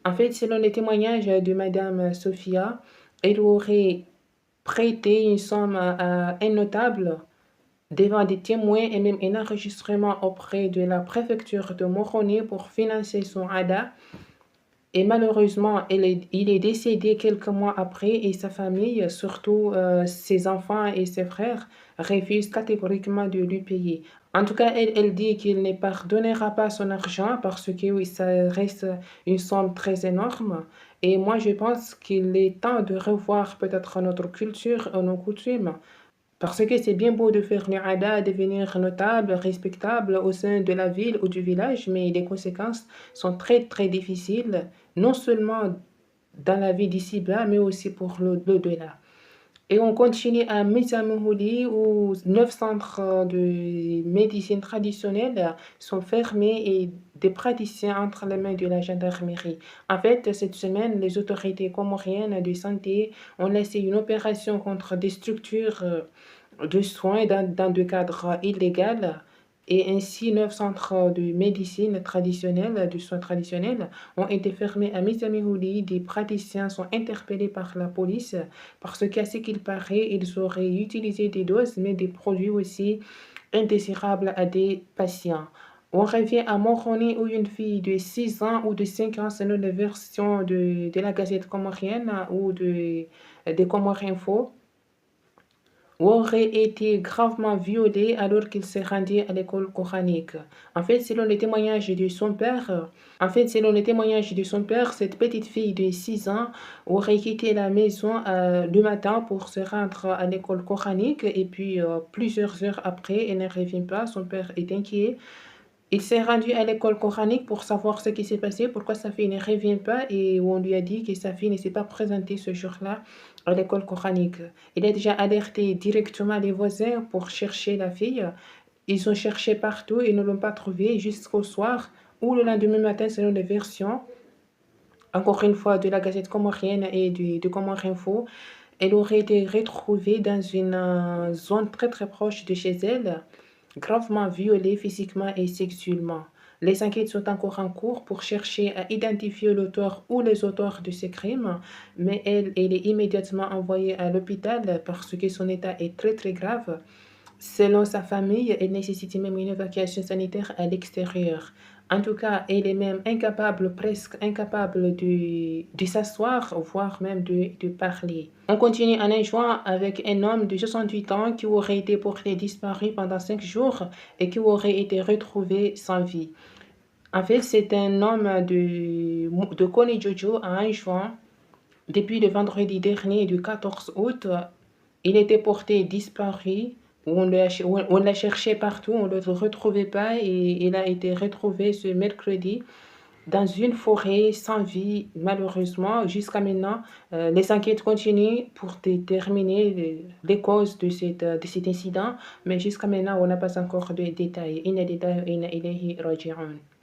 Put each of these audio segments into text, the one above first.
En fait, selon les témoignages de Madame Sofia, elle aurait prêté une somme à un notable devant des témoins et même un enregistrement auprès de la préfecture de Moroni pour financer son ADA. Et malheureusement, il est décédé quelques mois après et sa famille, surtout ses enfants et ses frères, refusent catégoriquement de lui payer. En tout cas, elle dit qu'il ne pardonnera pas son argent parce que oui, ça reste une somme très énorme. Et moi, je pense qu'il est temps de revoir peut-être notre culture et nos coutumes. Parce que c'est bien beau de faire le ada, devenir notable, respectable au sein de la ville ou du village, mais les conséquences sont très très difficiles, non seulement dans la vie d'ici-bas, mais aussi pour l'au-delà. Et on continue à Misamuhuli où 9 centres de médecine traditionnelle sont fermés et des praticiens entre les mains de la gendarmerie. En fait, cette semaine, les autorités comoriennes de santé ont laissé une opération contre des structures de soins dans des cadres illégaux et ainsi 9 centres de médecine traditionnelle, de soins traditionnels, ont été fermés à Misamuhuli. Des praticiens sont interpellés par la police parce qu'à ce qu'il paraît, ils auraient utilisé des doses, mais des produits aussi indésirables à des patients. On revient à Moroni où une fille de 6 ans ou de 5 ans, selon les versions de la Gazette comorienne ou des Comores Info, aurait été gravement violée alors qu'il s'est rendu à l'école coranique. En fait, selon les témoignages de son père, cette petite fille de 6 ans aurait quitté la maison le matin pour se rendre à l'école coranique et puis plusieurs heures après, elle ne revient pas. Son père est inquiet. Il s'est rendu à l'école coranique pour savoir ce qui s'est passé, pourquoi sa fille ne revient pas et on lui a dit que sa fille ne s'est pas présentée ce jour-là à l'école coranique. Il a déjà alerté directement les voisins pour chercher la fille. Ils ont cherché partout et ne l'ont pas trouvée jusqu'au soir ou le lendemain matin selon les versions, encore une fois de la Gazette comorienne et de Comores Info. Elle aurait été retrouvée dans une zone très très proche de chez elle, gravement violée physiquement et sexuellement. Les enquêtes sont encore en cours pour chercher à identifier l'auteur ou les auteurs de ces crimes, mais elle est immédiatement envoyée à l'hôpital parce que son état est très très grave. Selon sa famille, elle nécessite même une évacuation sanitaire à l'extérieur. En tout cas, elle est même incapable, presque incapable de s'asseoir, voire même de parler. On continue en juin avec un homme de 68 ans qui aurait été porté disparu pendant 5 jours et qui aurait été retrouvé sans vie. En fait, c'est un homme de Konijojo à Anjouan. Depuis le vendredi dernier, du 14 août, il était porté disparu. On l'a cherché partout, on ne le retrouvait pas et il a été retrouvé ce mercredi dans une forêt sans vie, malheureusement. Jusqu'à maintenant, les enquêtes continuent pour déterminer les causes de cet incident, mais jusqu'à maintenant, on n'a pas encore de détails.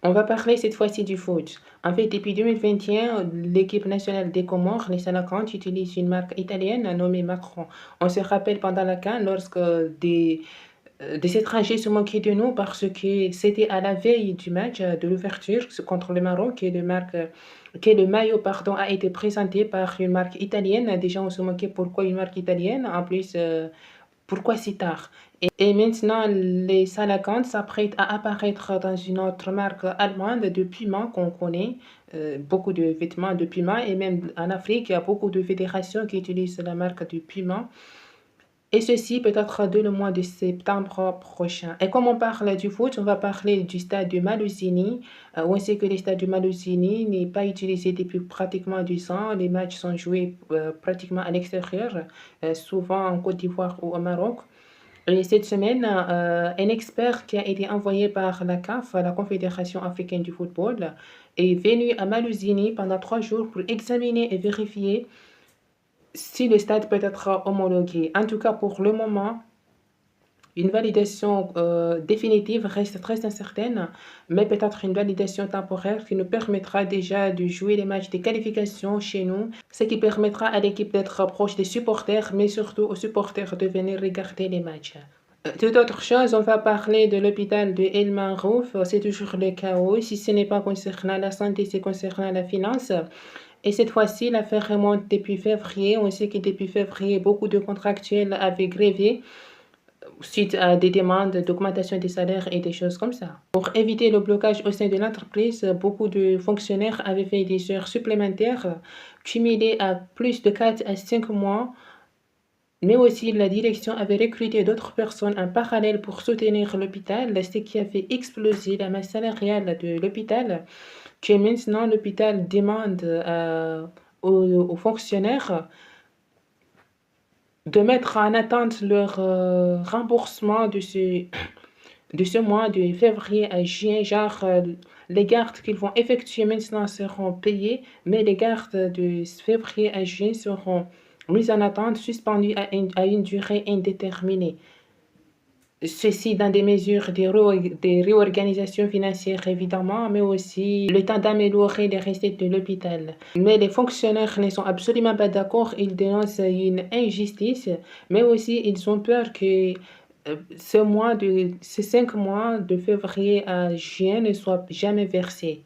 On va parler cette fois-ci du foot. En fait, depuis 2021, l'équipe nationale des Comores, les Salacantes, utilise une marque italienne nommée Macron. On se rappelle pendant la CAN lorsque des étrangers se moquaient de nous parce que c'était à la veille du match de l'ouverture contre le Maroc que le maillot pardon, a été présenté par une marque italienne. Déjà, on se moquait pourquoi une marque italienne. En plus, pourquoi si tard? Et maintenant, les Salacantes s'apprêtent à apparaître dans une autre marque allemande de Puma qu'on connaît. Beaucoup de vêtements de Puma et même en Afrique, il y a beaucoup de fédérations qui utilisent la marque de Puma. Et ceci peut-être dès le mois de septembre prochain. Et comme on parle du foot, on va parler du stade de Maluzini. On sait que le stade de Maluzini n'est pas utilisé depuis pratiquement 10 ans. Les matchs sont joués pratiquement à l'extérieur, souvent en Côte d'Ivoire ou au Maroc. Et cette semaine, un expert qui a été envoyé par la CAF, la Confédération africaine du football, est venu à Maluzini pendant 3 jours pour examiner et vérifier si le stade peut être homologué. En tout cas, pour le moment, une validation définitive reste très incertaine, mais peut-être une validation temporaire qui nous permettra déjà de jouer les matchs de qualification chez nous, ce qui permettra à l'équipe d'être proche des supporters, mais surtout aux supporters de venir regarder les matchs. Toute autre chose, on va parler de l'hôpital de El Marouf. C'est toujours le chaos. Si ce n'est pas concernant la santé, c'est concernant la finance. Et cette fois-ci, l'affaire remonte depuis février. On sait que depuis février, beaucoup de contractuels avaient grévé suite à des demandes d'augmentation des salaires et des choses comme ça. Pour éviter le blocage au sein de l'entreprise, beaucoup de fonctionnaires avaient fait des heures supplémentaires, cumulées à plus de 4 à 5 mois, mais aussi la direction avait recruté d'autres personnes en parallèle pour soutenir l'hôpital, ce qui a fait exploser la masse salariale de l'hôpital, que maintenant l'hôpital demande aux fonctionnaires de mettre en attente leur remboursement de ce mois de février à juin. Genre, les gardes qu'ils vont effectuer maintenant seront payés, mais les gardes de février à juin seront mis en attente, suspendus à une durée indéterminée. Ceci dans des mesures de réorganisation financière évidemment, mais aussi le temps d'améliorer les recettes de l'hôpital. Mais les fonctionnaires ne sont absolument pas d'accord, ils dénoncent une injustice, mais aussi ils ont peur que ces 5 mois de février à juin ne soient jamais versés.